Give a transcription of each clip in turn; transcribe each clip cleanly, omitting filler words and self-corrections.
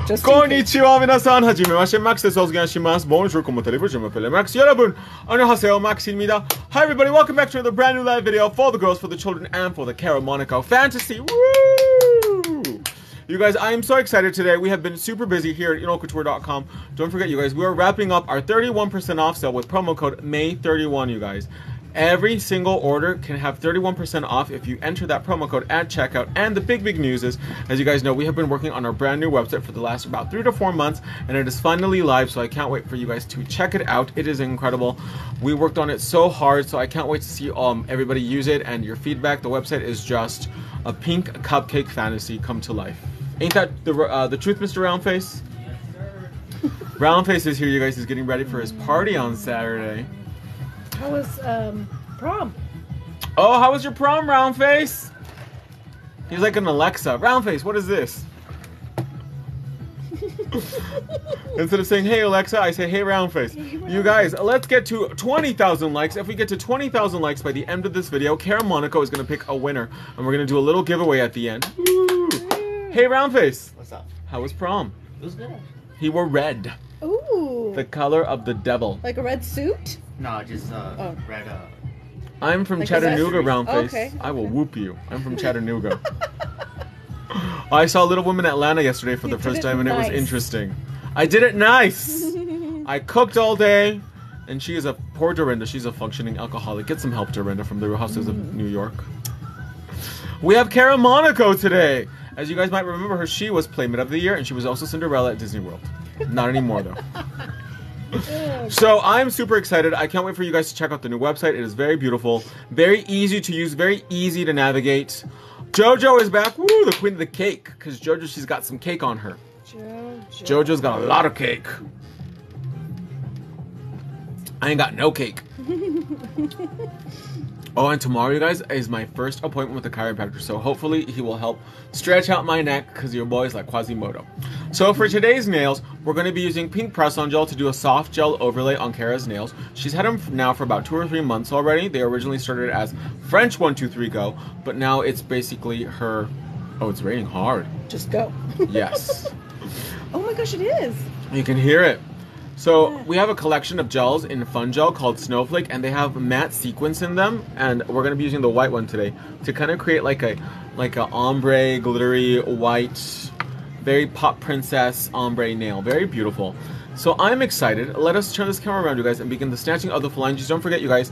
Konnichiwa minasan, hajimemashite, Max desu. Osuganishimasu. Bonjour, comment allez-vous? Je m'appelle Max. Yorobun, annyeonghaseyo, Maximida. Hi everybody, welcome back to another brand new live video for the girls, for the children, and for the Kara Monaco Fantasy. Woo! You guys, I am so excited today. We have been super busy here at inokouture.com. Don't forget, you guys, we are wrapping up our 31% off sale with promo code May31, you guys. Every single order can have 31% off if you enter that promo code at checkout. And the big news is, as you guys know, we have been working on our brand new website for the last about 3 to 4 months, and it is finally live, so I can't wait for you guys to check it out. It is incredible. We worked on it so hard, so I can't wait to see everybody use it and your feedback. The website is just a pink cupcake fantasy come to life. Ain't that the truth, Mr. Roundface? Yes, sir. Roundface is here, you guys. He's getting ready for his party on Saturday. How was prom? Oh, how was your prom, Roundface? He's like an Alexa. Roundface, what is this? Instead of saying, hey Alexa, I say, hey Roundface. You guys, let's get to 20,000 likes. If we get to 20,000 likes by the end of this video, Kara Monaco is going to pick a winner. And we're going to do a little giveaway at the end. Woo. Hey Roundface. What's up? How was prom? It was good. He wore red. Ooh. The color of the devil. Like a red suit? No, just red. I'm from Like Chattanooga, accessories. Roundface. Okay. I will whoop you. I'm from Chattanooga. I saw Little Women Atlanta yesterday for the first time, and it was interesting. I did it nice. I cooked all day, and she is a poor Dorinda. She's a functioning alcoholic. Get some help, Dorinda, from the Real Housewives of New York. We have Kara Monaco today. As you guys might remember her, she was Playmate of the Year, and she was also Cinderella at Disney World. Not anymore, though. So I'm super excited. I can't wait for you guys to check out the new website. It is very beautiful, very easy to use, very easy to navigate. JoJo is back. Woo, the queen of the cake. Because JoJo, she's got some cake on her. JoJo's got a lot of cake. I ain't got no cake. Oh, and tomorrow, you guys, is my first appointment with the chiropractor. So hopefully he will help stretch out my neck because your boy's like Quasimodo. So for today's nails, we're going to be using pink press-on gel to do a soft gel overlay on Kara's nails. She's had them now for about 2 or 3 months already. They originally started as French 1, 2, 3 go, but now it's basically her... Oh, it's raining hard. Just go. Yes. Oh my gosh, it is. You can hear it. So we have a collection of gels in Fun Gel called Snowflake, and they have matte sequins in them, and we're going to be using the white one today to kind of create like a ombre, glittery, white, very pop princess ombre nail. Very beautiful. So I'm excited. Let us turn this camera around, you guys, and begin the snatching of the phalanges. Don't forget, you guys,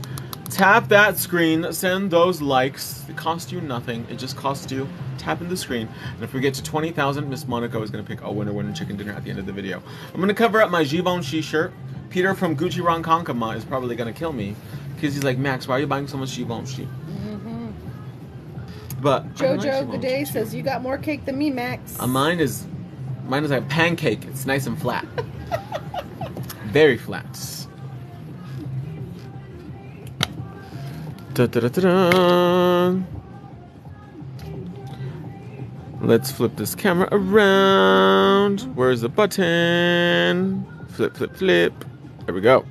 tap that screen, send those likes. It costs you nothing. It just costs you tapping the screen. And if we get to 20,000, Miss Monaco is going to pick a winner chicken dinner at the end of the video. I'm going to cover up my Givenchy shirt. Peter from Gucci Ronkonkoma is probably going to kill me because he's like, Max, why are you buying so much Givenchy? But JoJo Good Day says, you got more cake than me, Max. Mine is like a pancake. It's nice and flat. Very flat. Da, da, da, da, da. Let's flip this camera around. Where's the button? Flip, flip, flip. There we go.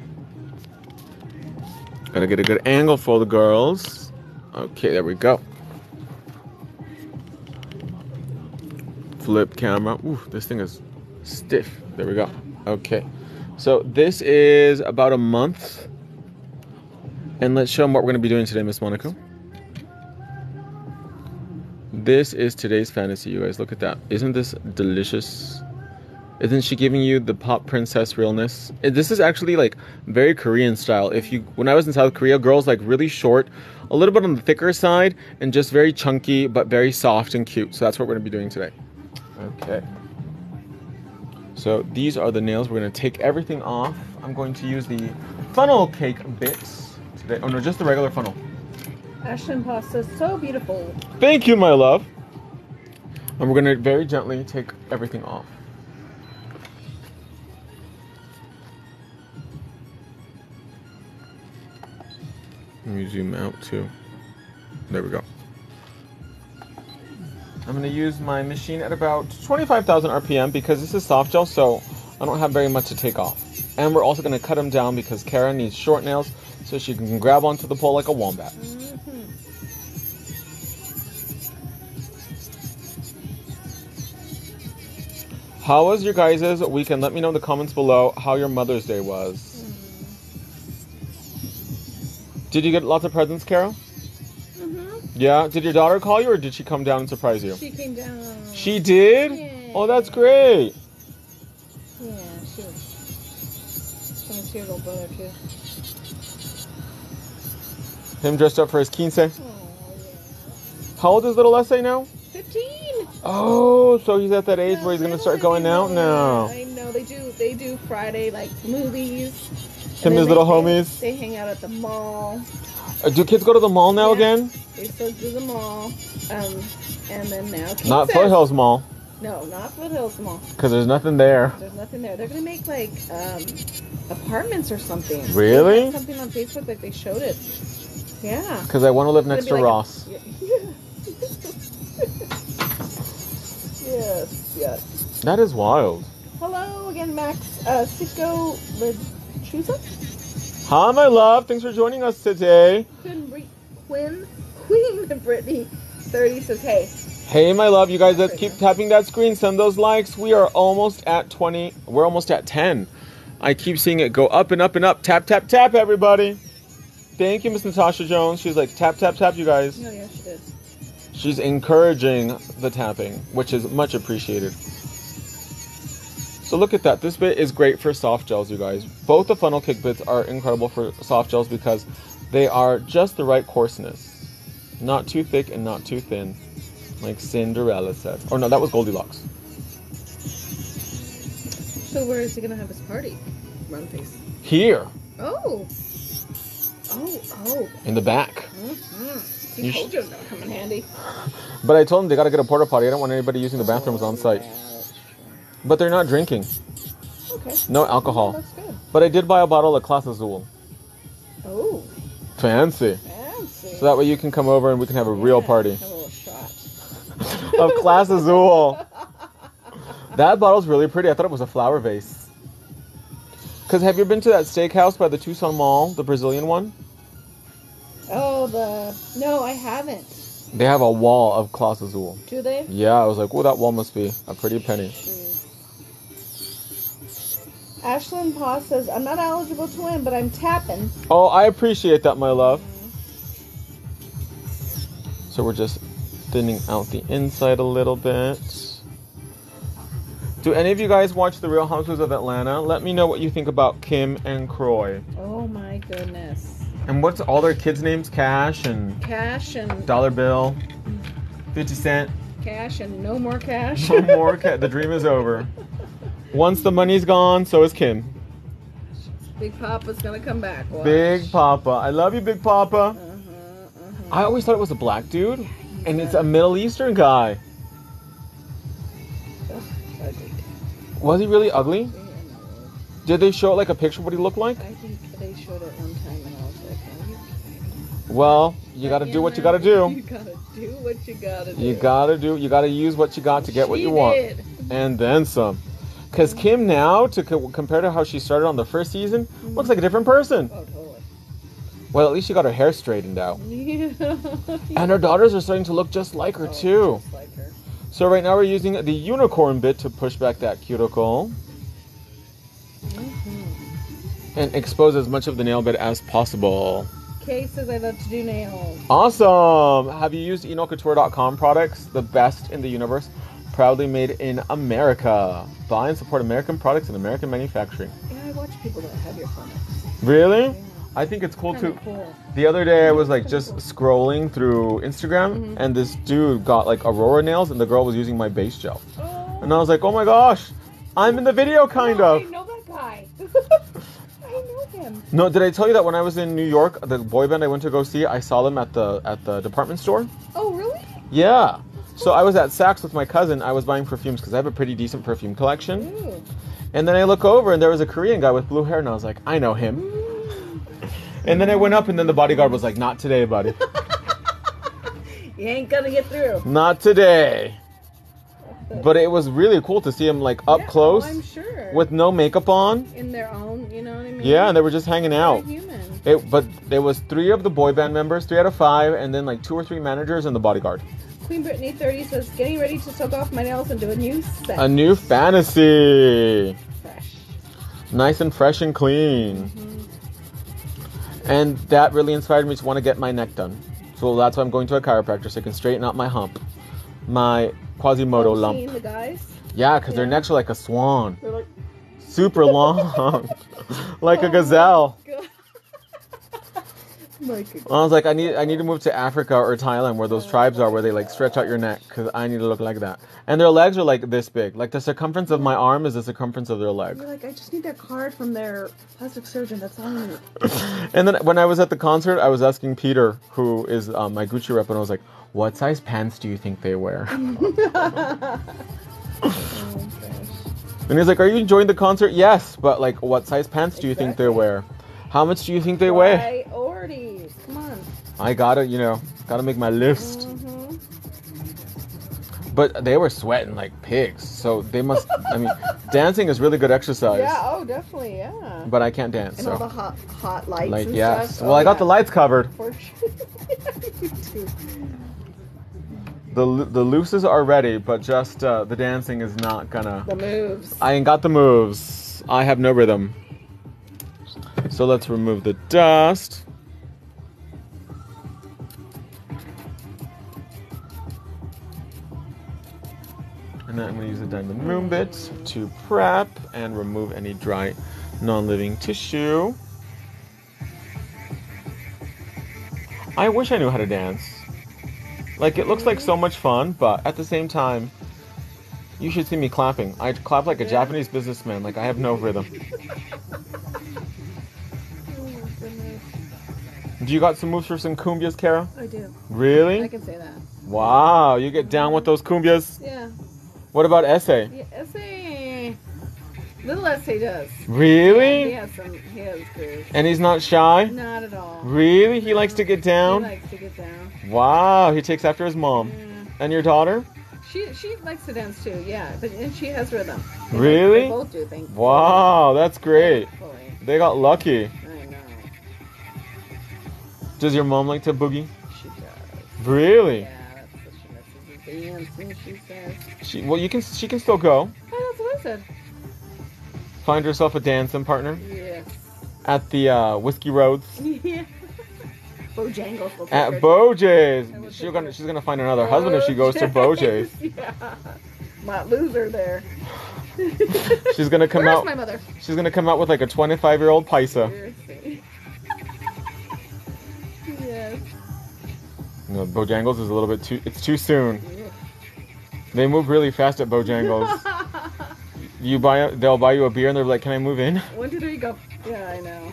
Gotta get a good angle for the girls. Okay, there we go. Flip camera. Ooh, this thing is stiff. There we go. Okay. So this is about a month. And let's show them what we're going to be doing today, Miss Monaco. This is today's fantasy, you guys. Look at that. Isn't this delicious? Isn't she giving you the pop princess realness? This is actually like very Korean style. When I was in South Korea, girls like really short, a little bit on the thicker side, and just very chunky, but very soft and cute. So that's what we're going to be doing today. Okay. So these are the nails. We're going to take everything off. I'm going to use the funnel cake bits today. Oh no, just the regular funnel. Ashton Pasta, so beautiful. Thank you, my love. And we're going to very gently take everything off. Let me zoom out too. There we go. I'm going to use my machine at about 25,000 RPM because this is soft gel, so I don't have very much to take off. And we're also going to cut them down because Kara needs short nails so she can grab onto the pole like a wombat. How was your guys' weekend? Let me know in the comments below how your Mother's Day was. Did you get lots of presents, Carol? Yeah? Did your daughter call you or did she come down and surprise you? She came down. She did? Yeah. Oh, that's great. Yeah, she was. Gonna see her little brother too. Him dressed up for his quince. Oh, yeah. How old is little Essay now? 15. Oh, so he's at that age where he's gonna start going out now. I know they do Friday like movies. Him and his little homies. They hang out at the mall. Do kids go to the mall now again? They still do the mall. And then now Not Foothills Mall, No, not Foothills Mall. because there's nothing there. There's nothing there. They're gonna make like apartments or something. Really? They had something on Facebook, like they showed it. Yeah. Because I want to live next to It'd be like Ross. Yes, yes. That is wild. Hello again, Max. Cisco Lechuza? Hi, my love. Thanks for joining us today. Queen Brittany 30 says, hey. Hey, my love. You guys, let's keep tapping that screen. Send those likes. We are almost at 20. We're almost at 10. I keep seeing it go up and up and up. Tap, tap, tap, everybody. Thank you, Miss Natasha Jones. She's like, tap, tap, tap, you guys. Oh, yeah, she did. She's encouraging the tapping, which is much appreciated. So look at that. This bit is great for soft gels, you guys. Both the funnel cake bits are incredible for soft gels because they are just the right coarseness. Not too thick and not too thin, like Cinderella said. Or no, that was Goldilocks. So where is he going to have his party? Round face. Here, Oh. Oh. in the back. He told you it was going to come in handy. But I told them they got to get a porta potty. I don't want anybody using the bathrooms on site. But they're not drinking. Okay. No alcohol. That's good. But I did buy a bottle of Class Azul. Oh. Fancy. Fancy. So that way you can come over and we can have a real party. Have a little shot. Of Class Azul. That bottle's really pretty. I thought it was a flower vase. Because have you been to that steakhouse by the Tucson Mall, the Brazilian one? Oh, no, I haven't. They have a wall of Class Azul. Do they? Yeah, I was like, oh, that wall must be a pretty penny. Ashlyn Pa says, I'm not eligible to win, but I'm tapping. Oh, I appreciate that, my love. So we're just thinning out the inside a little bit. Do any of you guys watch The Real Housewives of Atlanta? Let me know what you think about Kim and Croy. Oh my goodness. And what's all their kids' names? Cash and Cash and Dollar Bill, 50 Cent. cash and no more cash. No more. The dream is over. Once the money's gone, so is Kim. Big Papa's gonna come back. Watch. Big Papa. I love you, Big Papa. I always thought it was a black dude, and it's a Middle Eastern guy. Ugly. Was he really ugly? Did they show like a picture of what he looked like? I think they showed it one time and I was like, are you kidding? Well, you gotta do what you gotta do. You gotta do what you gotta do. You gotta use what you got to get what you want. Did. And then some. Because Kim now, compared to how she started on the first season, looks like a different person. Oh, totally. Well, at least she got her hair straightened out. Yeah. And her daughters are starting to look just like her, too. Just like her. So right now we're using the unicorn bit to push back that cuticle. And expose as much of the nail bed as possible. Kay says I love to do nails. Awesome! Have you used EnoCouture.com products? The best in the universe. Proudly made in America. Buy and support American products and American manufacturing. Yeah, I watch people that have your products. Really? Yeah. I think it's cool Kinda too. cool. The other day I was like just scrolling through Instagram and this dude got like Aurora nails and the girl was using my base gel. Oh, And I was like, oh my gosh, I'm in the video kind I of. know that guy. I know him. No, did I tell you that when I was in New York, the boy band I went to go see, I saw them at the department store? Oh, really? Yeah. So I was at Saks with my cousin. I was buying perfumes because I have a pretty decent perfume collection. Ooh. And then I look over and there was a Korean guy with blue hair and I was like, I know him. And then I went up and then the bodyguard was like, not today, buddy. You ain't gonna get through. Not today. But it was really cool to see him like up Yeah, close oh, I'm sure. with no makeup on. In their own, you know what I mean? Yeah, and they were just hanging out. They're human. But there was 3 of the boy band members, 3 out of 5, and then like 2 or 3 managers and the bodyguard. Queen Brittany 30 says, getting ready to soak off my nails and do a new set. A new fantasy. Fresh. Nice and fresh and clean. And that really inspired me to want to get my neck done. So that's why I'm going to a chiropractor so I can straighten out my hump. My Quasimodo lump. Seeing the guys? Yeah, because their necks are like a swan. They're like, Super long. Like a gazelle. God. My God. I was like, I need to move to Africa or Thailand where those tribes are, where they like stretch out your neck, because I need to look like that. And their legs are like this big. Like the circumference of my arm is the circumference of their leg. You're like, I just need that card from their plastic surgeon. That's all I need. And then when I was at the concert, I was asking Peter, who is my Gucci rep, and I was like, what size pants do you think they wear? Oh, gosh. And he's like, are you enjoying the concert? Yes, but like, what size pants do you think they wear? How much do you think they weigh? Priorities. Come on. I gotta make my list. But they were sweating like pigs, so they must. I mean, dancing is really good exercise. Yeah. Oh, definitely. Yeah. But I can't dance. And so. all the hot lights. Like, and yes. stuff. Well, I got the lights covered. For sure. You too. The looses are ready, but just the dancing is not gonna. The moves. I ain't got the moves. I have no rhythm. So let's remove the dust. And then I'm going to use the diamond moon bit to prep and remove any dry non-living tissue. I wish I knew how to dance. Like, it looks like so much fun, but at the same time, you should see me clapping. I clap like a Japanese businessman, like I have no rhythm. Do you got some moves for some cumbias, Kara? I do. Really? I can say that. Wow, you get down with those cumbias? Yeah. What about Essay? Yeah, essay. Little essay does. Really? Yeah, he has grooves. And he's not shy? Not at all. Really? He likes to get down? He likes to get down. Wow, he takes after his mom. Yeah. And your daughter? She likes to dance too, yeah. And she has rhythm. Really? They both do, think. Wow, that's great. Thankfully. They got lucky. I know. Does your mom like to boogie? She does. Really? Yeah, that's what she misses. The dancing, she says. She can still go. Oh, that's what I said. Find herself a dancing partner Yes. at the Whiskey Roads. Yeah. Bojangles will take At her. Bojay's. She's gonna find another husband if she goes to Bojay's. Yeah. Might lose her there. She's gonna come Where's out. my mother? She's gonna come out with like a 25-year-old paisa. Seriously. Yes. No, Bojangles is a little bit it's too soon. They move really fast at Bojangles. They'll buy you a beer and they're like, "Can I move in?" 1, 2, 3, go. Yeah, I know.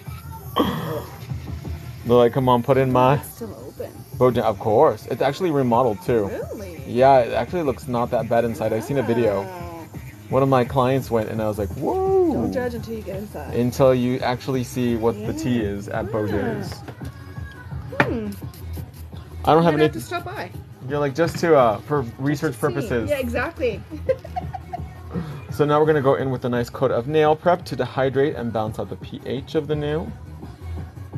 They're like, "Come on, put in my It's still open. Bojangles." Of course, it's actually remodeled too. Really? Yeah, it actually looks not that bad inside. I've seen a video. Wow. One of my clients went and I was like, "Whoa!" Don't judge until you get inside. Until you actually see what the tea Yeah. is at Bojangles. I I don't have have to anything. stop by. You're like just to for research See. purposes. Yeah, exactly. So now we're gonna go in with a nice coat of nail prep to dehydrate and balance out the pH of the nail.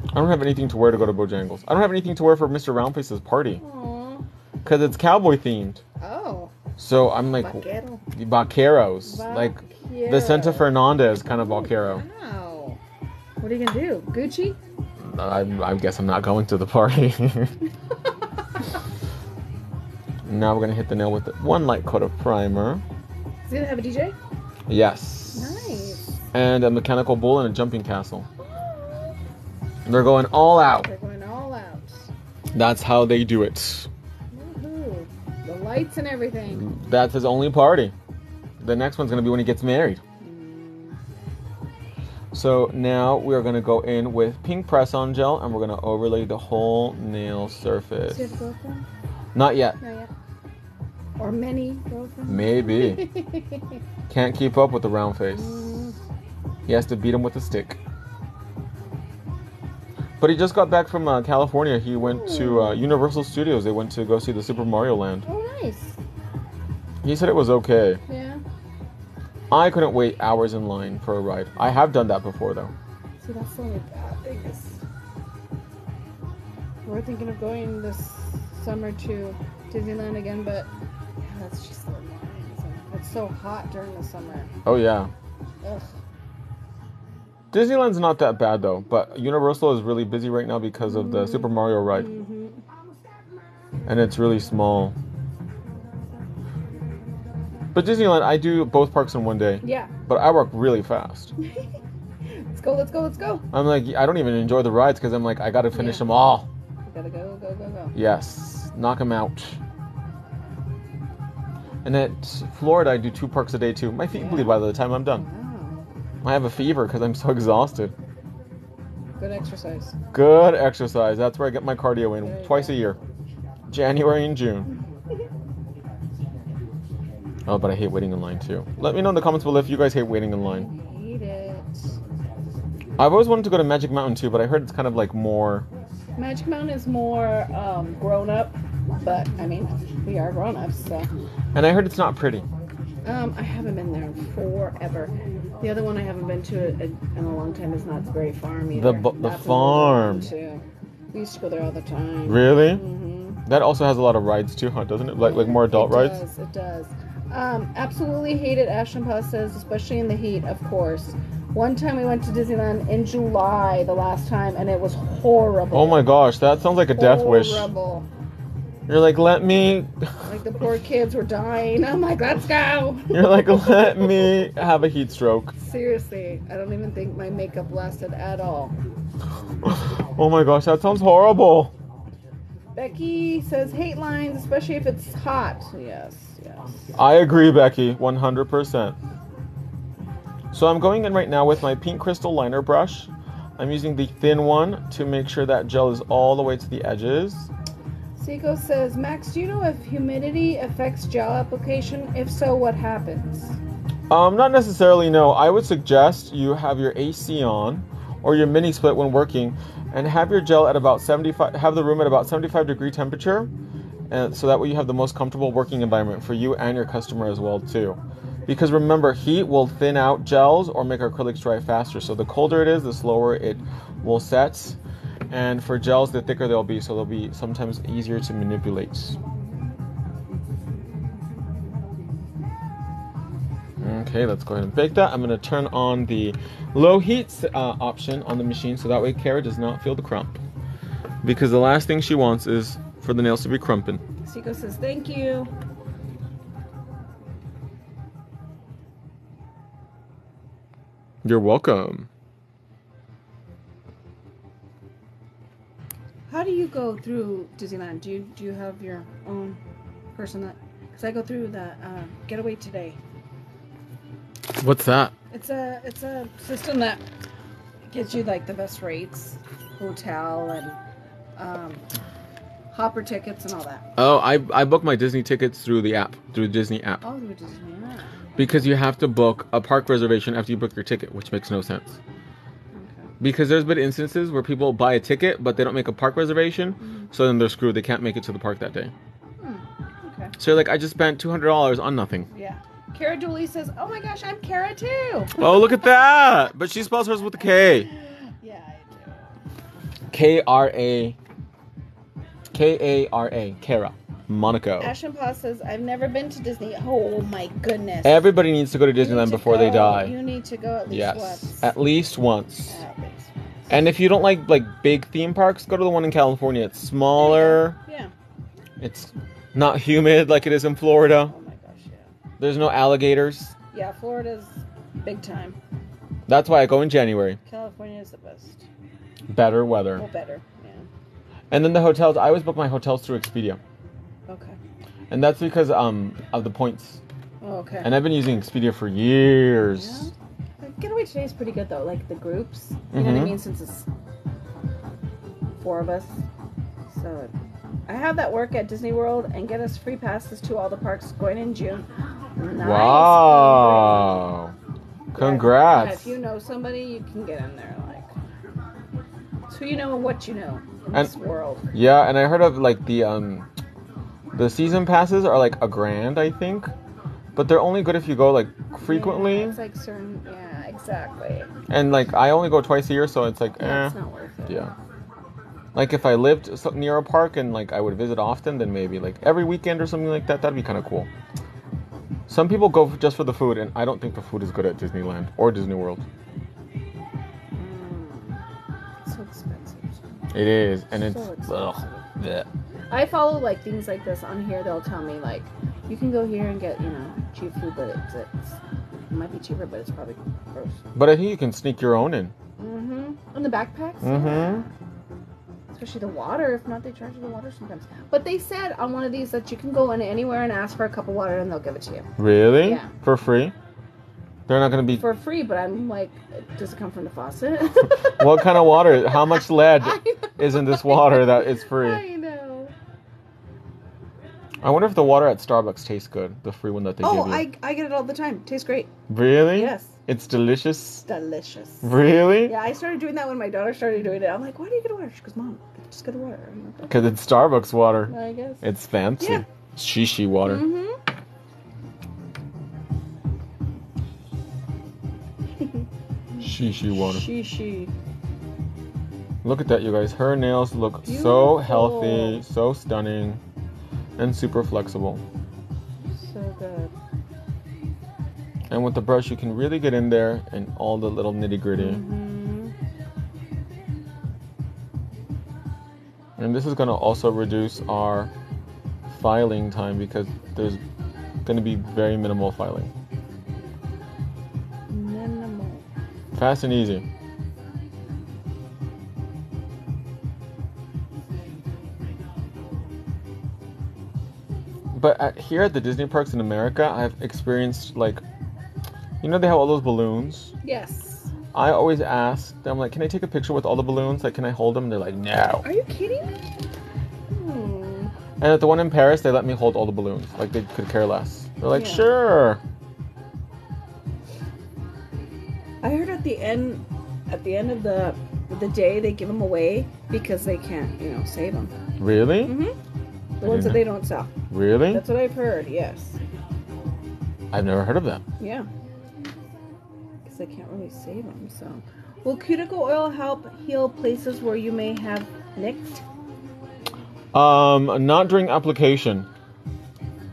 I don't have anything to wear to go to Bojangles. I don't have anything to wear for Mr. Roundface's party Aww. because it's cowboy themed. Oh. So I'm like Vaquero. vaqueros, like Vicente Vaquero. Fernandez kind of vaquero. Wow. What are you gonna do? Gucci? I guess I'm not going to the party. Now we're gonna hit the nail with one light coat of primer. Is he gonna have a DJ? Yes. Nice. And a mechanical bull and a jumping castle. They're going all out. They're going all out. That's how they do it. Woohoo. The lights and everything. That's his only party. The next one's gonna be when he gets married. So now we're gonna go in with pink press-on gel and we're gonna overlay the whole nail surface. Does he have a girlfriend? Not yet. Not yet. Or many girlfriends? Maybe. Can't keep up with the round face. He has to beat him with a stick. But he just got back from California. He went to Universal Studios. They went to go see the Super Mario Land. Oh, nice. He said it was okay. Yeah. I couldn't wait hours in line for a ride. I have done that before, though. See, that's the only bad thing is we're thinking of going this summer to Disneyland again, but yeah, that's just the lines. It's so hot during the summer. Oh yeah. Ugh. Disneyland's not that bad though, but Universal is really busy right now because of the Super Mario ride. Mm-hmm. And it's really small. But Disneyland, I do both parks in one day. Yeah. But I work really fast. Let's go, let's go, let's go. I'm like, I don't even enjoy the rides because I'm like, I gotta finish them all. We gotta go, go, go, go. Yes, knock them out. And at Florida, I do 2 parks a day too. My feet bleed by the time I'm done. Wow. I have a fever because I'm so exhausted. Good exercise. Good exercise. That's where I get my cardio in There you twice go. a year. January and June. Oh, but I hate waiting in line too. Let me know in the comments below if you guys hate waiting in line. I hate it. I've always wanted to go to Magic Mountain too, but I heard it's kind of like more... Magic Mountain is more grown up, but I mean, we are grown ups, so. And I heard it's not pretty. I haven't been there in forever. The other one I haven't been to in a long time is Knott's Berry Farm either. The That's another farm. one, too. We used to go there all the time. Really? Mm-hmm. That also has a lot of rides too, huh? Doesn't it? Like more adult rides? It does. Absolutely hated Ashton Pastas, especially in the heat, of course. One time we went to Disneyland in July, the last time, and it was horrible. Oh my gosh, that sounds like a death wish. Horrible. You're like, let me... Like the poor kids were dying. I'm like, let's go. You're like, let me have a heat stroke. Seriously, I don't even think my makeup lasted at all. Oh my gosh, that sounds horrible. Becky says hate lines, especially if it's hot. Yes, yes. I agree, Becky, 100%. So I'm going in right now with my pink crystal liner brush. I'm using the thin one to make sure that gel is all the way to the edges. Seiko says, Max, do you know if humidity affects gel application? If so, what happens? Not necessarily, no. I would suggest you have your AC on or your mini split when working and have your gel at about 75, have the room at about 75-degree temperature, and so that way you have the most comfortable working environment for you and your customer as well too. Because remember, heat will thin out gels or make acrylics dry faster. So the colder it is, the slower it will set. And for gels, the thicker they'll be, so they'll be sometimes easier to manipulate. Okay, let's go ahead and bake that. I'm going to turn on the low heat option on the machine so that way Kara does not feel the crump. Because the last thing she wants is for the nails to be crumping. Seiko says, thank you. You're welcome. How do you go through Disneyland? Do you have your own person that? Because I go through the Getaway Today. What's that? It's a system that gives you like the best rates, hotel and hopper tickets and all that. Oh, I book my Disney tickets through the app, through the Disney app. Oh, through Disney. Yeah. Because you have to book a park reservation after you book your ticket, which makes no sense. Okay. Because there's been instances where people buy a ticket, but they don't make a park reservation, so then they're screwed. They can't make it to the park that day. Okay. So you're like, I just spent $200 on nothing. Yeah. Kara Dooley says, "Oh my gosh, I'm Kara too." Oh, look at that! But she spells hers with a K. Yeah, I do. K-R-A. K-A-R-A. Kara. Monaco. Ashton Pa says, "I've never been to Disney." Oh my goodness. Everybody needs to go to You need Disneyland to before they go. die. You need to go at least Yes. once. At least once. At least once. And if you don't like big theme parks, go to the one in California. It's smaller. Yeah. It's not humid like it is in Florida. Oh my gosh, yeah. There's no alligators. Yeah, Florida's big time. That's why I go in January. California is the best. Better weather. Well, better. Yeah. And then the hotels, I always book my hotels through Expedia. Okay. And that's because of the points. Oh, okay. And I've been using Expedia for years. Yeah. Getaway Today is pretty good though, like the groups. You know what I mean? Since it's 4 of us. So I have that work at Disney World and get us free passes to all the parks going in June. Nice. Wow. Yeah, Congrats. if you know somebody, you can get in there. Like, so you know what you know in And- this world. Yeah, and I heard of the season passes are like $1,000, I think. But they're only good if you go frequently. Yeah, it's like certain. Yeah, exactly. And I only go twice a year, so it's like, Yeah, it's not worth it. Yeah. Like if I lived near a park and like I would visit often, then maybe like every weekend or something like that. That'd be kind of cool. Some people go just for the food, and I don't think the food is good at Disneyland or Disney World. It's so expensive. It is, and it's So expensive. yeah. I follow like things like this on here. They'll tell me like, you can go here and get cheap food, but it might be cheaper, but it's probably gross. But I think you can sneak your own in. In the backpacks. Mm-hmm. Especially the water. If not, they charge you the water sometimes. But they said on one of these that you can go in anywhere and ask for a cup of water and they'll give it to you. Really? Yeah. For free? They're not going to be... For free, but I'm like, does it come from the faucet? What kind of water? How much lead I know. is in this water that is free? I know. I wonder if the water at Starbucks tastes good. The free one that they give you. I get it all the time. Tastes great. Really? Yes. It's delicious? Delicious. Really? Yeah, I started doing that when my daughter started doing it. I'm like, why do you get water? She goes, Mom, just get water. I'm like, Because it's Starbucks water. I guess. It's fancy. Yeah. Shishi water. Shishi water. She. Look at that, you guys. Her nails look so Beautiful. healthy, so stunning, and super flexible. So good. And with the brush, you can really get in there and all the little nitty-gritty. And this is going to also reduce our filing time because there's going to be very minimal filing. Minimal. Fast and easy. But here at the Disney parks in America, I've experienced like, they have all those balloons. Yes. I always ask them, like, can I take a picture with all the balloons? Like, can I hold them? They're like, no. Are you kidding me? And at the one in Paris, they let me hold all the balloons. Like, they could care less. They're like, Yeah. sure. I heard at the end of the day, they give them away because they can't, save them. Really? The ones that they don't sell. Really? That's what I've heard. Yes. I've never heard of that. Yeah. Because they can't really save them. So, will cuticle oil help heal places where you may have nicked? Not during application.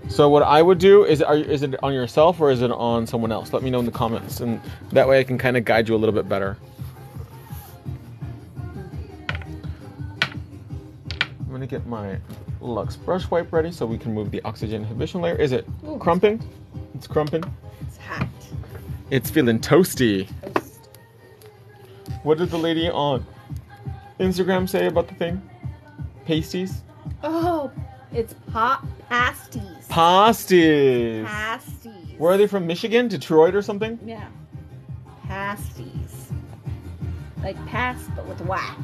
So what I would do is it on yourself or is it on someone else? Let me know in the comments, and that way I can kind of guide you a little bit better. I'm gonna get my Luxe brush wipe ready so we can move the oxygen inhibition layer. Is it crumping? It's crumping. It's hot. It's feeling toasty. Toast. What did the lady on Instagram say about the thing? Pasties? Oh, it's pasties. Pasties. Pasties. Where are they from? Michigan? Detroit or something? Yeah. Pasties. Like past, but with Y.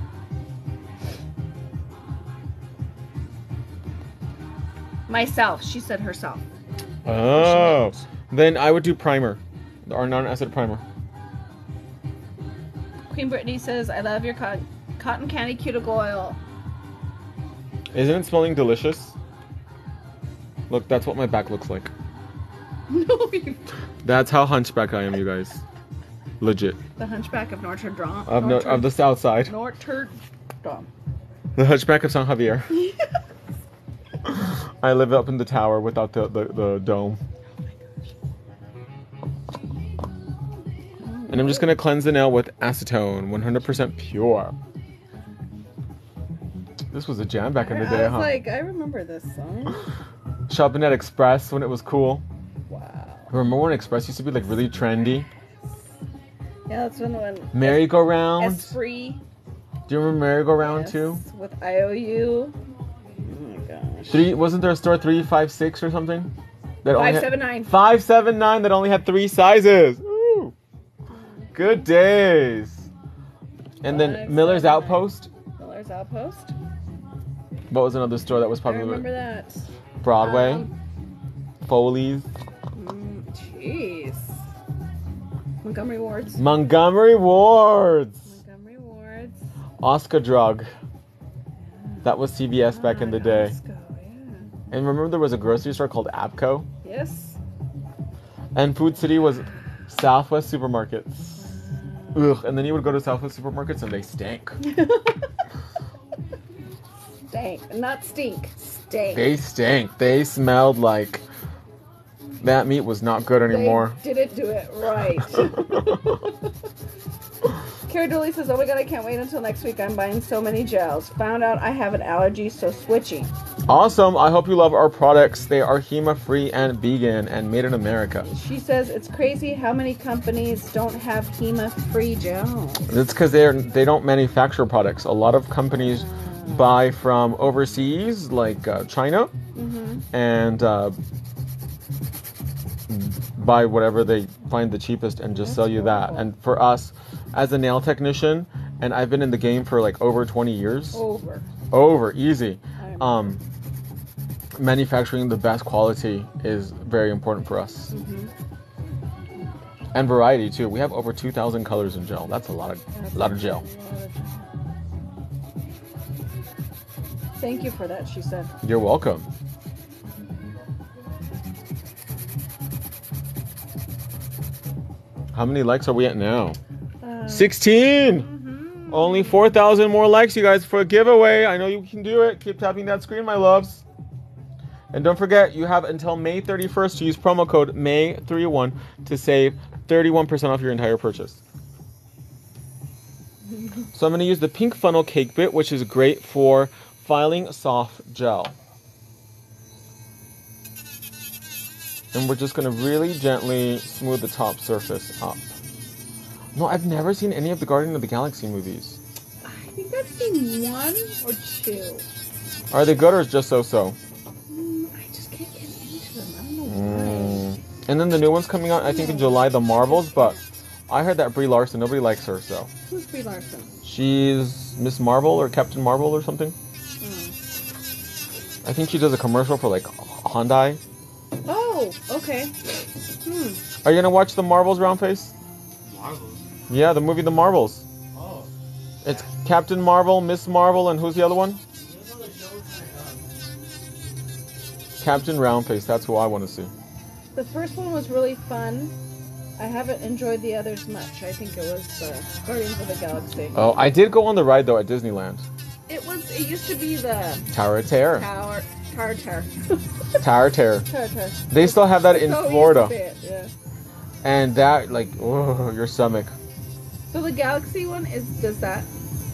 Myself. She said herself. Oh. Then I would do primer. Our non-acid primer. Queen Brittany says, I love your cotton candy cuticle oil. Isn't it smelling delicious? Look, that's what my back looks like. No, you... That's how hunchback I am, you guys. Legit. The Hunchback of Notre Dame. Of the south side. Notre Dame. The hunchback of San Javier. I live up in the tower without the dome. And I'm just going to cleanse the nail with acetone, 100% pure. This was a jam back in the day, huh? I remember this song. Shopping at Express when it was cool. Wow. Remember when Express used to be like really trendy? Yeah, that's when Merry-go-round. Esprit. Do you remember Merry-go-round too? With IOU. Oh my gosh. Wasn't there a store 356 or something? That only had- 579. 579 that only had 3 sizes. Ooh. Good days. And then Miller's 579. Outpost. Miller's Outpost. What was another store that was I popular? remember that. Broadway. Foley's. Jeez. Montgomery Wards. Montgomery Wards. Montgomery Wards. Oscar Drug. That was CVS back in the day. Costco, yeah. And remember there was a grocery store called Abco? Yes. And Food City was Southwest Supermarkets. Ugh. And then you would go to Southwest Supermarkets and they stank. stank. Not stink. Stank. They stink. They smelled like that meat was not good anymore. They didn't do it right. Cara Dooley says, oh my god, I can't wait until next week. I'm buying so many gels. Found out I have an allergy, so switching. Awesome. I hope you love our products. They are HEMA-free and vegan and made in America. She says, it's crazy how many companies don't have HEMA-free gels. It's because they don't manufacture products. A lot of companies buy from overseas, like China, and buy whatever they find the cheapest and just sell you that. And for us, as a nail technician, and I've been in the game for like over 20 years. Over, easy. Manufacturing the best quality is very important for us. And variety too. We have over 2,000 colors in gel. That's a lot of gel. Thank you for that, she said. You're welcome. How many likes are we at now? 16! Only 4,000 more likes, you guys, for a giveaway. I know you can do it. Keep tapping that screen, my loves. And don't forget, you have until May 31st to use promo code MAY31 to save 31% off your entire purchase. So I'm going to use the Pink Funnel Cake Bit, which is great for filing soft gel. And we're just going to really gently smooth the top surface up. No, I've never seen any of the Guardian of the Galaxy movies. I think I've seen 1 or 2. Are they good or just so-so? I just can't get into them. I don't know why. And then the new one's coming out, I think, in July, The Marvels, but I heard that Brie Larson, nobody likes her, so. Who's Brie Larson? She's Miss Marvel or Captain Marvel or something. I think she does a commercial for, like, Hyundai. Oh, okay. Are you going to watch The Marvels, Roundface? Marvels? Yeah, the movie The Marvels. Oh. It's Captain Marvel, Miss Marvel, and who's the other one? Captain Roundface, that's who I want to see. The first one was really fun. I haven't enjoyed the others much. I think it was Guardians of the Galaxy. Oh, I did go on the ride, though, at Disneyland. It used to be the Tower of Terror. Tower Terror. Tower of Terror. Tower Terror. They still have that in So Florida. used to it, yeah. And that, like, oh, your stomach. So the Galaxy one is that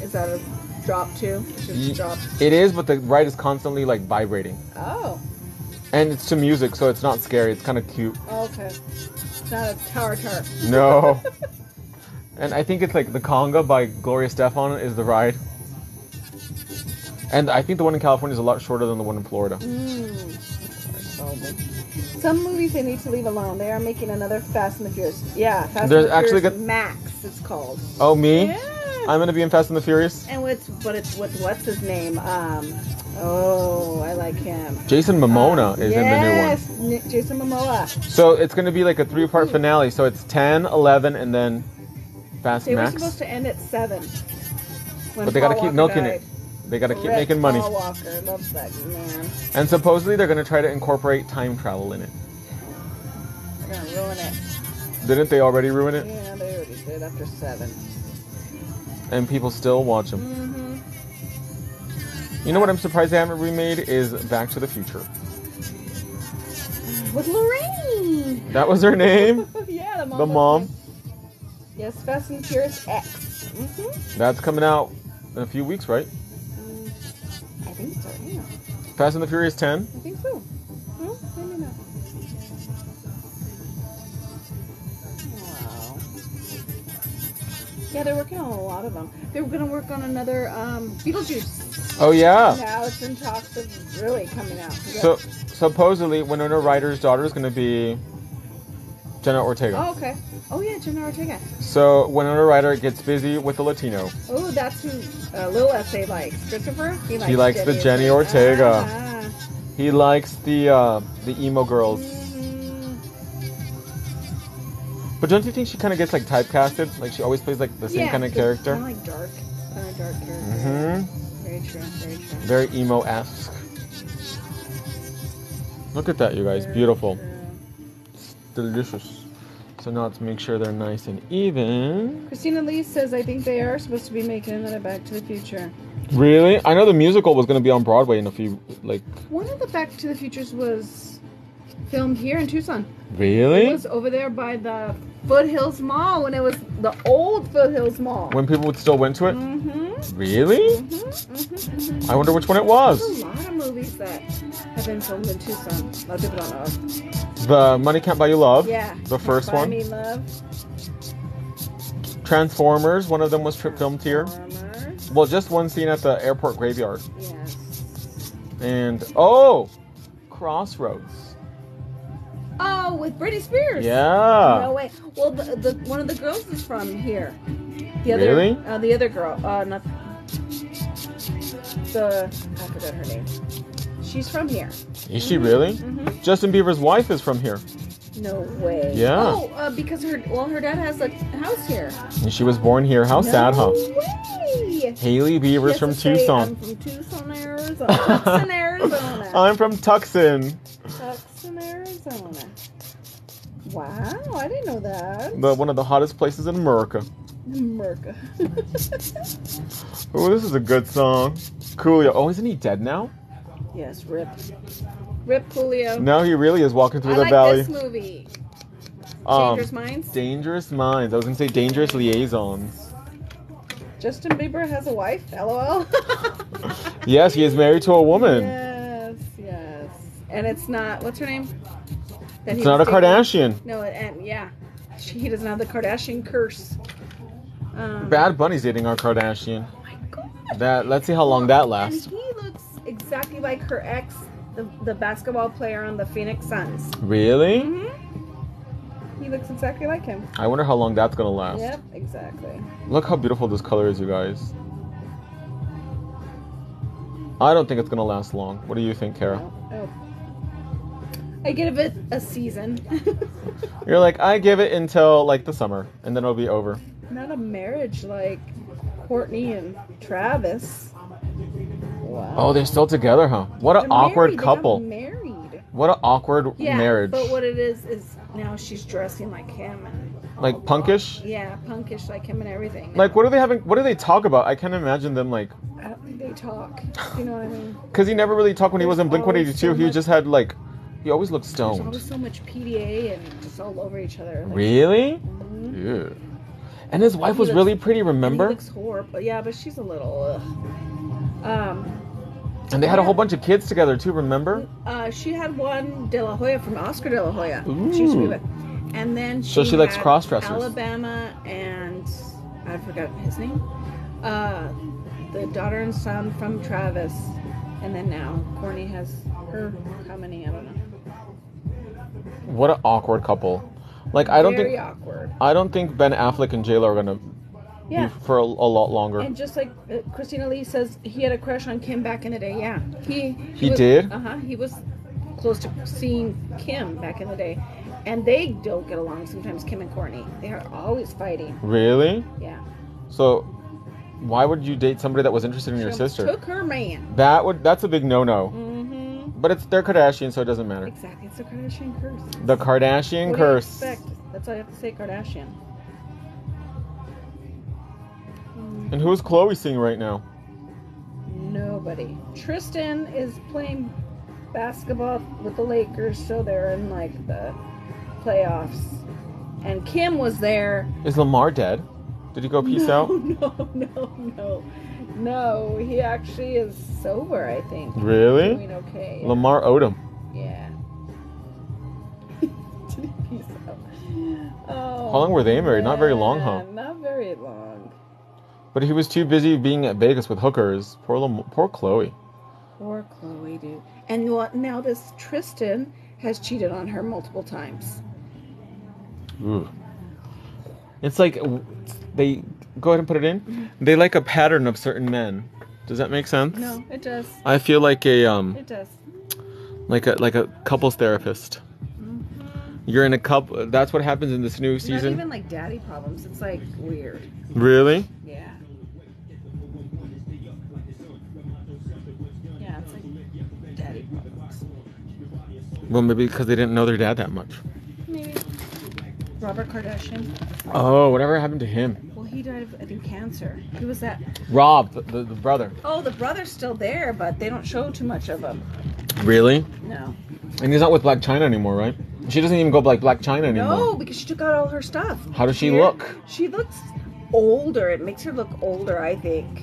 a drop too? It's just drops. It is, but the ride is constantly, like, vibrating. Oh. And it's to music, so it's not scary. It's kind of cute. Okay. It's not a Tower Terror. No. And I think it's like the Conga by Gloria Estefan is the ride. And I think the one in California is a lot shorter than the one in Florida. Some movies they need to leave alone. They are making another Fast and the Furious. Yeah, Fast There's and the actually Furious Max, it's called. Oh, me? Yeah. I'm going to be in Fast and the Furious? And it's with what's his name? Oh, I like him. Jason Momoa is in the new one. Yes, Jason Momoa. So it's going to be like a 3-part finale. So it's 10, 11, and then Fast They Max. were supposed to end at 7. But they got to keep milking it. They got to keep making money. Paul Walker loves that man. And supposedly they're going to try to incorporate time travel in it. They're gonna ruin it. Didn't they already ruin it? Yeah, they already did after 7. And people still watch them. You know what I'm surprised they haven't remade is Back to the Future. With Lorraine. That was her name? Yeah, The mom. Yes, Fast and Furious X. That's coming out in a few weeks, right? I think so, yeah. Fast and the Furious 10? I think so. No, maybe not. Wow. Yeah, they're working on a lot of them. They were going to work on another Beetlejuice. Oh, yeah. Now it's in talks of really coming out. So, supposedly, Winona Ryder's daughter is going to be Jenna Ortega. Oh, okay. Oh, yeah, Jenna Ortega. So, Winona Ryder gets busy with a Latino. Oh, that's who Lil S.A. likes. Christopher? He likes the Jenny Ortega. Ah. He likes the emo girls. But don't you think she kind of gets like typecasted? Like she always plays like the same kind of character? Kind of dark character. Very true, very true. Very emo-esque. Look at that, you guys. Beautiful. It's delicious. So now let's make sure they're nice and even. Christina Lee says, I think they are supposed to be making another Back to the Future. Really? I know the musical was going to be on Broadway in a few, like... One of the Back to the Futures was filmed here in Tucson. Really? It was over there by the Foothills Mall when it was the old Foothills Mall. When people still went to it? Mm-hmm. Really? I wonder which one it was. There's a lot of movies that have been filmed in Tucson. A lot of people don't know. The Money Can't Buy You Love. Yeah. The first Buy one. Me Love. Transformers. One of them was filmed here. Transformers. Well, just one scene at the airport graveyard. Yes. And, oh! Crossroads. Oh, with Britney Spears. Yeah. No way. Well, the one of the girls is from here. The other, Really? The other girl. Not the. I forgot her name. She's from here. Is she really? Mm-hmm. Justin Bieber's wife is from here. No way. Yeah. Oh, because her dad has a house here. And she was born here. How sad, huh? No way. Haley Bieber's from Tucson. I'm from Tucson, Arizona. Tucson, Arizona. I'm from Tucson. Tucson, Arizona. Wow, I didn't know that. One of the hottest places in America. America. Oh, this is a good song. Coolio. Oh, isn't he dead now? Yes, rip. Rip Coolio. No, he really is walking through I the like valley. this movie. Um, Dangerous Minds. Dangerous Minds. I was gonna say Dangerous Liaisons. Justin Bieber has a wife. LOL. Yes, he is married to a woman. Yes, yes. And it's not. What's her name? That It's he not a was dating? Kardashian. No, and yeah, he doesn't have the Kardashian curse. Bad Bunny's dating our Kardashian. Oh my god. Let's see how long that lasts. And he looks exactly like her ex, the basketball player on the Phoenix Suns. Really? Mm-hmm. He looks exactly like him. I wonder how long that's gonna last. Yep, exactly. Look how beautiful this color is, you guys. I don't think it's gonna last long. What do you think, Kara? Oh. I give it a season. You're like, I give it until like the summer, and then it'll be over. Not a marriage like Courtney and Travis. Wow. Oh, they're still together, huh? What an They're awkward married. They couple. got married. What an awkward Yeah, marriage. but what it is now she's dressing like him and Like punkish? yeah, punkish like him and everything. Like what do they talk about? I can't imagine them like, I don't think they talk. You know what I mean? because he never really talked when he was in There's always Blink-182. so He much- just had like, he always looked There's stoned. always so much PDA and just all over each other. Like, Really? Mhm. Yeah. And his wife He was looks- really pretty, and he remember? looks horrible. Yeah, but she's a little. And they had a whole bunch of kids together too, remember? She had one De La Hoya from Oscar De La Hoya. Ooh. She used to be with. And then So she likes had cross-dressers. Alabama and I forgot his name. The daughter and son from Travis, and then now Courtney has her. How many? I don't know. What an awkward couple. Like Very awkward. awkward. I don't think Ben Affleck and J-Lo are gonna Yeah. be for a lot longer. And just like Christina Lee says, he had a crush on Kim back in the day. Yeah, he He did? He was close to seeing Kim back in the day, and they don't get along sometimes. Kim and Courtney, they are always fighting. Really? Yeah. So, why would you date somebody that was interested in your She sister? took her man. That's a big no-no. Mm-hmm. But they're Kardashian, so it doesn't matter. Exactly. It's a Kardashian curse. The Kardashian What curse. do you expect? That's all you have to say, Kardashian. And who's Chloe seeing right now? Nobody. Tristan is playing basketball with the Lakers, so they're in like the playoffs. And Kim was there. Is Lamar dead? Did he go peace out? No, he actually is sober, I think. Really? Doing okay. Lamar Odom. Yeah. Did he peace out? Oh, How long were they married? Not very long, huh? man, Not very long. But he was too busy being at Vegas with hookers. Poor Chloe. Poor Chloe, dude. And what now this Tristan has cheated on her multiple times. Ooh. It's like they go ahead and put it in. They like a pattern of certain men. Does that make sense? No, it does. I feel like It does. like a couples therapist. You're in a couple. That's what happens in this new Not season. even like daddy problems. It's like weird. Really? Yeah. Yeah, it's like daddy problems. Well, maybe because they didn't know their dad that much. Maybe. Robert Kardashian. Oh, whatever happened to him? Well, he died of, I think, cancer. Who was that? Rob, the brother. Oh, the brother's still there, but they don't show too much of him. Really? No. And he's not with Black China anymore, right? She doesn't even go like Black China anymore. No, because she took out all her stuff. How does she Here, look? She looks older. It makes her look older, I think.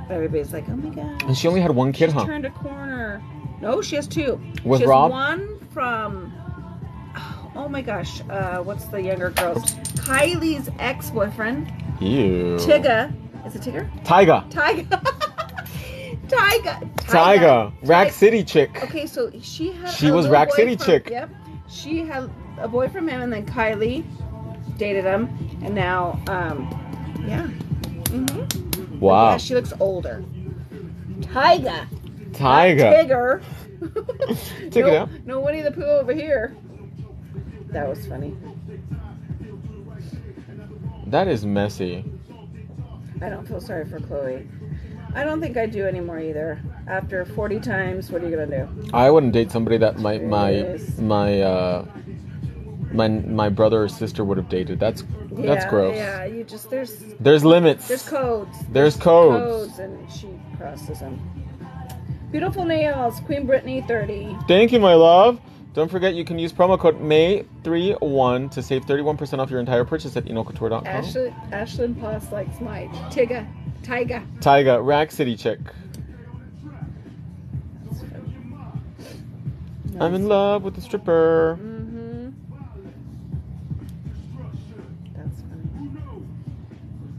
But everybody's like, oh my god. And she only had one kid, She huh? turned a corner. No, she has two. With she has Rob? one from, oh my gosh, what's the younger girl's? Kylie's ex-boyfriend. Ew. Tyga. Is it Tigger? Tyga. Tyga. Rack City chick. Okay, so she had. She a was little Rack boy City from- chick. Yep. She had a boy from him, and then Kylie dated him, and now, yeah. Mm-hmm. Wow. Yeah, she looks older. Tyga. Tyga. Tigger. Check it out. No Winnie the Pooh over here. That was funny. That is messy. I don't feel sorry for Chloe. I don't think I do anymore either. After 40 times, what are you gonna do? I wouldn't date somebody that my Yes. brother or sister would have dated. That's gross. Yeah, you just There's limits. there's codes. There's codes. and she crosses them. Beautiful nails, Queen Brittany 30. Thank you, my love. Don't forget you can use promo code May31 to save 31% off your entire purchase at inocouture.com. Ashlyn Poss likes my Tyga. Tyga, Rack City chick. That's funny. I'm in love with the stripper. Mm-hmm. That's funny.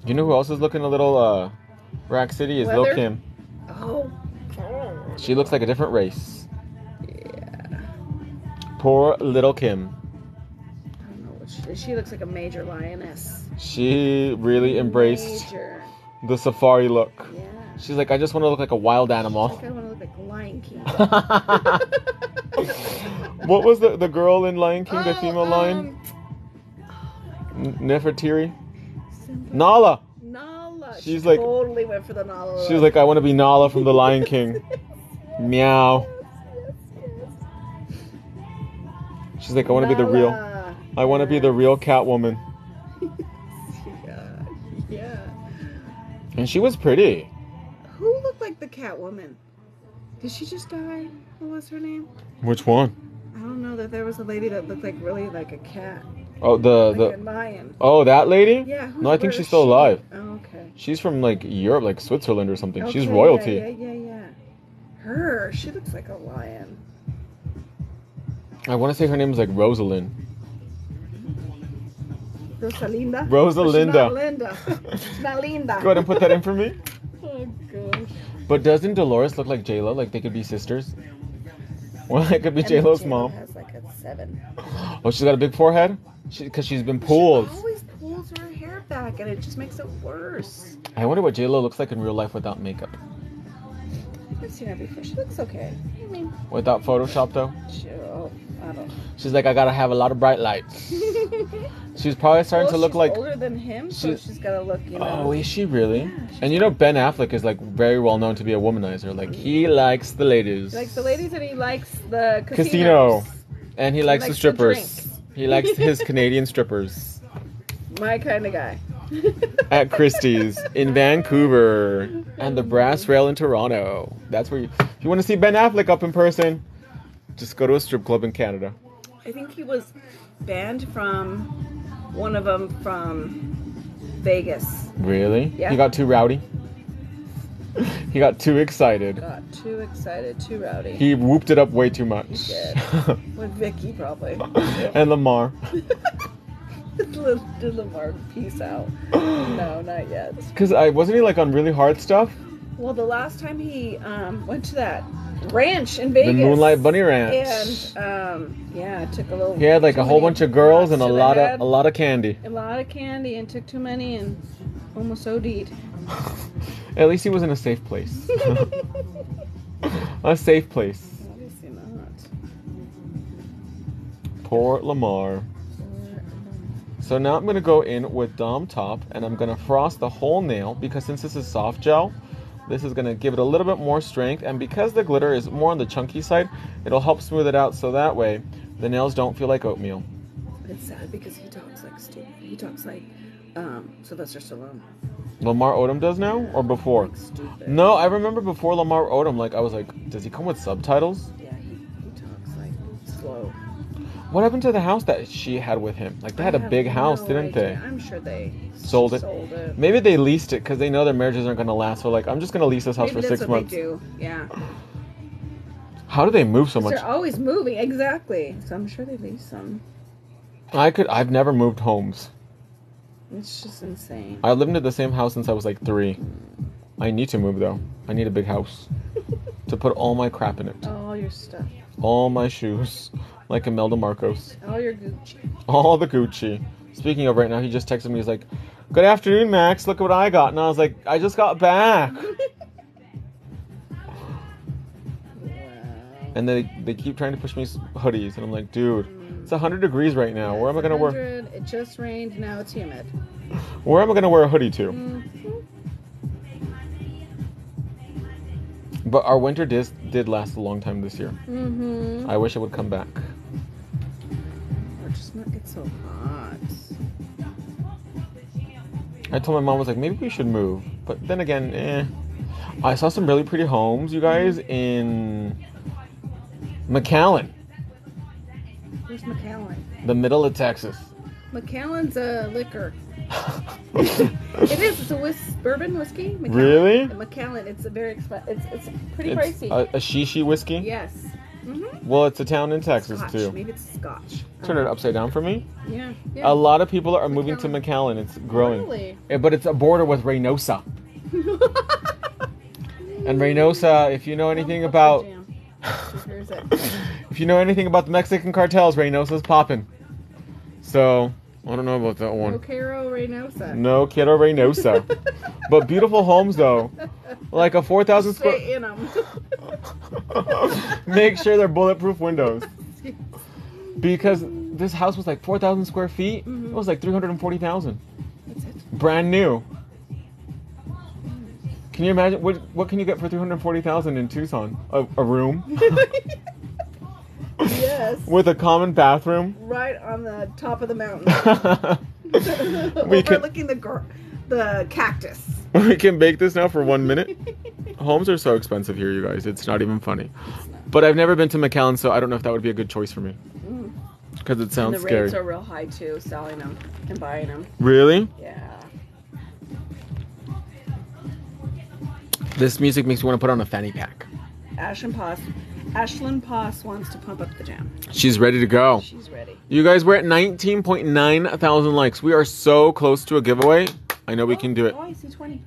You know who else is looking a little Rack City is Lil Weather? Kim. Oh. She looks like a different race. Yeah. Poor little Kim. I don't know what she looks like a major lioness. She really embraced Major. the safari look. Yeah. She's like, I just want to look like a wild animal. Like I want to look like Lion King. What was the girl in Lion King, the female lion? Nefertiri? Nala. Nala. She's She like- totally went for the Nala. She was like, I want to be Nala from the Lion King. Meow. She's like, I want to be the real. Nala. I want to be the real Catwoman. Yeah. And she was pretty. Who looked like the Catwoman? Did she just die? What was her name? Which one? I don't know. That there was a lady that looked like really like a cat, Oh, like the a lion. oh, that lady? Yeah. No, I think where she's is still she? alive. Oh, okay. She's from like Europe, like Switzerland or something. She's Okay, royalty. Yeah. Her. She looks like a lion. I want to say her name is like Rosalind. Rosalinda. Rosalinda. She's not Linda. She's not Linda. Go ahead and put that in for me. Oh gosh. But doesn't Dolores look like J-Lo? Like they could be sisters? Or it could be And J-Lo's J-Lo mom. has like a 7. Oh, she's got a big forehead? Because she's been pulled. She always pulls her hair back, and it just makes it worse. I wonder what J-Lo looks like in real life without makeup. I've seen her before. She looks okay. I mean, Without Photoshop, though? I don't know. She's like, I gotta have a lot of bright lights. She's probably starting to look she's like... older than him, so she's- she's gotta look, you know. Oh, is she really? Yeah, she's And you know Ben Affleck is like very well known to be a womanizer. Like he likes the ladies. He likes the ladies, and he likes the Casino. casinos. And he likes the likes the strippers. drinks. He likes his Canadian strippers. My kind of guy. At Christie's in Vancouver and the Brass Rail in Toronto. That's where if you want to see Ben Affleck up in person, just go to a strip club in Canada. I think he was banned from one of them from Vegas. Really? Yeah. He got too rowdy? He got too excited. Got too excited, too rowdy. He whooped it up way too much. He did. With Vicky, probably. And Lamar. Did Lamar peace out? No, not yet. Because wasn't he like on really hard stuff? Well, the last time he went to that ranch in Vegas. The Moonlight Bunny Ranch. And yeah, took a little. He had like too a whole many bunch of girls and a shots to the lot head, of candy. a lot of candy, and took too many and almost OD'd. At least he was in a safe place. A safe place. Obviously not. Poor Lamar. So now I'm going to go in with Dom Top and I'm going to frost the whole nail because since this is soft gel, this is going to give it a little bit more strength, and because the glitter is more on the chunky side, it'll help smooth it out so that way the nails don't feel like oatmeal. It's sad because he talks like stupid. He talks like, Sylvester Stallone. Lamar Odom does now or before? Like, stupid. No, I remember before Lamar Odom. Like I was like, does he come with subtitles? Yeah, he talks like slow. What happened to the house that she had with him? Like they had a big house, didn't they? I'm sure they Sold it. Maybe they leased it because they know their marriages aren't going to last. So like, I'm just going to lease this house Maybe for that's 6 what months. They do. Yeah. How do they move so much? They're always moving. Exactly. So I'm sure they lease some. I've never moved homes. It's just insane. I lived in the same house since I was like 3. I need to move though. I need a big house to put all my crap in it. All your stuff. All my shoes, like Imelda Marcos. All your Gucci. All the Gucci. Speaking of right now, he just texted me. He's like, "Good afternoon, Max. Look what I got." And I was like, "I just got back." And they keep trying to push me hoodies, and I'm like, dude, it's 100 degrees right now. Where am I gonna wear? It just rained. Now it's humid. Where am I gonna wear a hoodie to? Mm-hmm. But our winter did last a long time this year. Mm-hmm. I wish it would come back. Or just not get so hot. I told my mom, I was like, maybe we should move. But then again, I saw some really pretty homes, you guys, in McAllen. Where's McAllen? The middle of Texas. McAllen's a liquor. It is. It's a bourbon whiskey. McAllen. Really? McAllen. It's a very expensive. It's pretty It's pricey. a shishi whiskey? Yes. Mm-hmm. Well, it's a town in Texas, Scotch. too. Maybe it's Scotch. Turn it upside down for me. Yeah. A lot of people are moving to McAllen. It's growing. Really? But it's a border with Reynosa. And Reynosa, if you know anything about... Here's it. If you know anything about the Mexican cartels, Reynosa's popping. So, I don't know about that one. No Caro Reynosa. No Quiero Reynosa. But beautiful homes, though. Like a 4,000 square... Stay in them. Make sure they're bulletproof windows. Because this house was like 4,000 square feet. Mm-hmm. It was like 340,000. That's it. Brand new. Can you imagine what can you get for 340,000 in Tucson? A room Yes. with a common bathroom. Right on the top of the mountain. We can Overlooking the cactus. we can bake this now for 1 minute. Homes are so expensive here, you guys. It's not even funny. But I've never been to McAllen, so I don't know if that would be a good choice for me. Because it sounds And the scary. rates are real high too, selling them and buying them. Really? Yeah. This music makes me want to put on a fanny pack. Ashlyn Poss wants to pump up the jam. She's ready to go. She's ready. You guys, we're at 19.9 thousand likes. We are so close to a giveaway. I know we can do it. Oh, I see 20.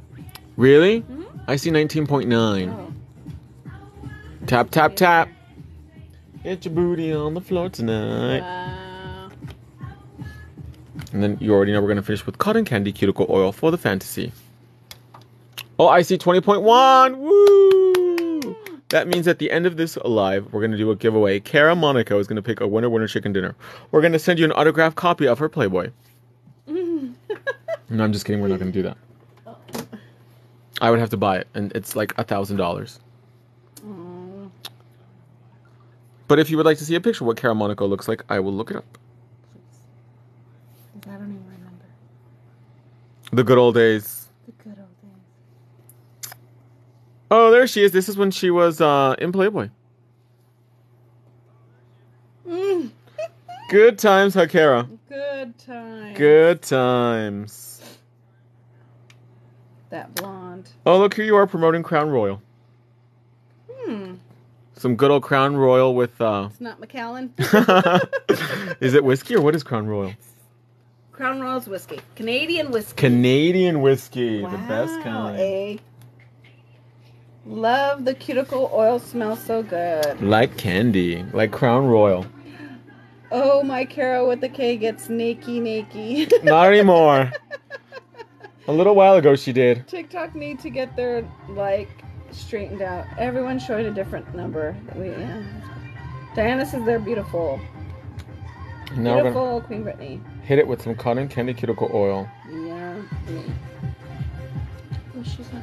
Really? Mhm. I see 19.9. Oh. Tap, tap, tap. Get your booty on the floor tonight. Wow. And then you already know we're going to finish with cotton candy cuticle oil for the fantasy. Oh, I see 20.1. Woo! That means at the end of this live, we're going to do a giveaway. Cara Monaco is going to pick a winner chicken dinner. We're going to send you an autographed copy of her Playboy. No, I'm just kidding. We're not going to do that. I would have to buy it, and it's like $1,000. But if you would like to see a picture of what Cara Monaco looks like, I will look it up. I don't even remember. The good old days. The good old days. Oh, there she is. This is when she was in Playboy. Good times, Hakara. Good time. Good times. That blonde. Oh, look, here you are promoting Crown Royal. Some good old Crown Royal with... It's not McAllen. Is it whiskey or what is Crown Royal? Crown Royal's whiskey. Canadian whiskey. Canadian whiskey. Wow, The best kind. Love the cuticle oil. Smells so good. Like candy. Like Crown Royal. Oh, my Cara with the K gets nakey. Not anymore. A little while ago she did. TikTok need to get their straightened out. Everyone's showing a different number. Diana says they're beautiful. Now we're Beautiful gonna Queen Brittany. hit it with some cotton candy cuticle oil. Yeah. Oh, she's not.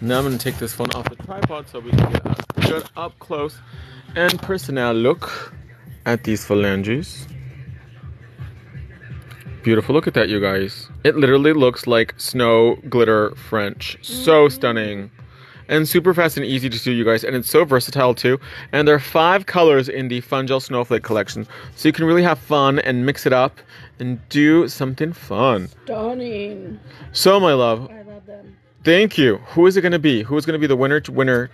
Now I'm going to take this phone off the tripod so we can get a good up close and personal look at these phalanges. Beautiful. Look at that, you guys. It literally looks like snow glitter French. So stunning. And super fast and easy to do, you guys. And it's so versatile, too. And there are 5 colors in the Fun Gel Snowflake collection. So you can really have fun and mix it up and do something fun. Stunning. So, my love. I love them. Thank you. Who is it going to be? Who is going to be the winner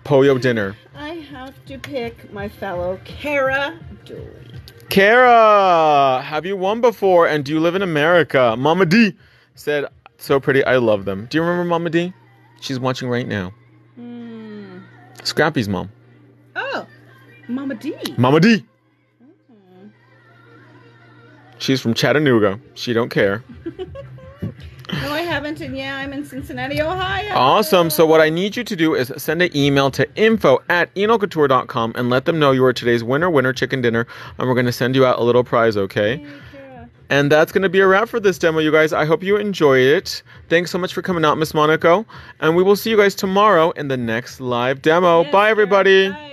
Poyo dinner? I have to pick my fellow Cara Dooley. Cara, have you won before? And do you live in America? Mama D said, so pretty. I love them. Do you remember Mama D? She's watching right now. Scrappy's mom. Oh, Mama D. Mama D. She's from Chattanooga. She don't care. No, I haven't, and yeah, I'm in Cincinnati, Ohio. Awesome. So what I need you to do is send an email to info@enocouture.com and let them know you are today's winner chicken dinner, and we're going to send you out a little prize, okay? And that's going to be a wrap for this demo, you guys. I hope you enjoyed it. Thanks so much for coming out, Miss Monaco. And we will see you guys tomorrow in the next live demo. Bye, everybody. Bye.